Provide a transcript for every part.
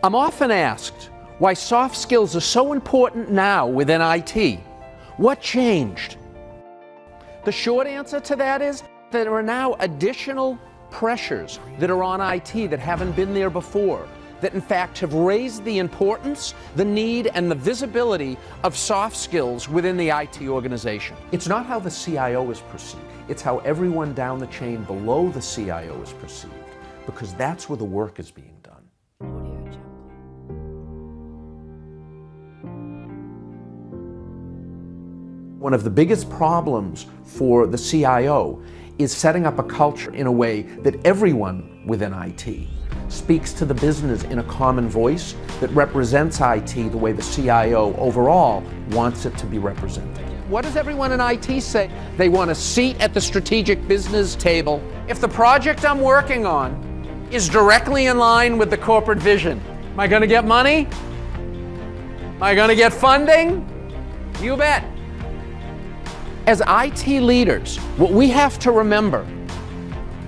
I'm often asked why soft skills are so important now within IT. What changed? The short answer to that is that there are now additional pressures that are on IT that haven't been there before, that in fact have raised the importance, the need, and the visibility of soft skills within the IT organization. It's not how the CIO is perceived, it's how everyone down the chain below the CIO is perceived, because that's where the work is being done. One of the biggest problems for the CIO is setting up a culture in a way that everyone within IT speaks to the business in a common voice that represents IT the way the CIO overall wants it to be represented. What does everyone in IT say? They want a seat at the strategic business table. If the project I'm working on is directly in line with the corporate vision, am I going to get money? Am I going to get funding? You bet. As IT leaders, what we have to remember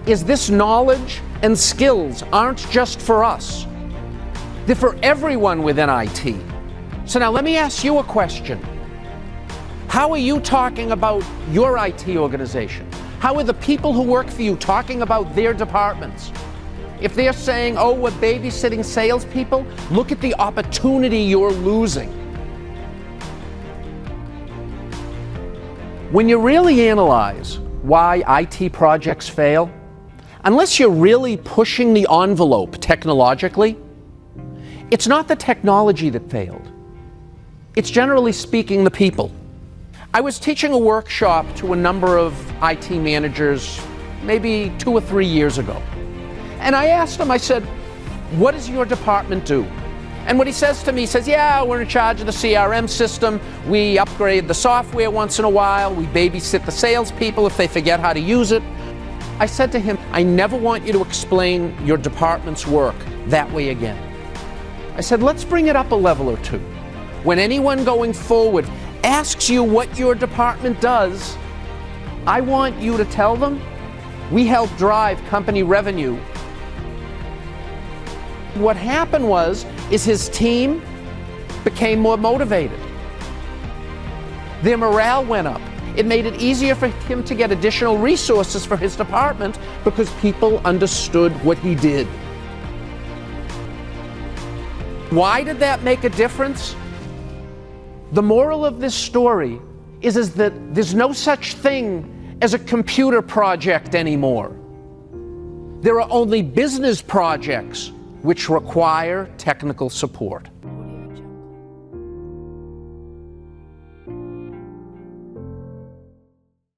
is this knowledge and skills aren't just for us. They're for everyone within IT. So now let me ask you a question. How are you talking about your IT organization? How are the people who work for you talking about their departments? If they're saying, oh, we're babysitting salespeople, look at the opportunity you're losing. When you really analyze why IT projects fail, unless you're really pushing the envelope technologically, it's not the technology that failed. It's generally speaking the people. I was teaching a workshop to a number of IT managers maybe 2 or 3 years ago. And I asked them, I said, what does your department do? And what he says to me, he says, yeah, we're in charge of the CRM system. We upgrade the software once in a while. We babysit the salespeople if they forget how to use it. I said to him, I never want you to explain your department's work that way again. I said, let's bring it up a level or two. When anyone going forward asks you what your department does, I want you to tell them, we help drive company revenue. What happened is his team became more motivated. Their morale went up. It made it easier for him to get additional resources for his department because people understood what he did. Why did that make a difference? The moral of this story is that there's no such thing as a computer project anymore. There are only business projects which require technical support.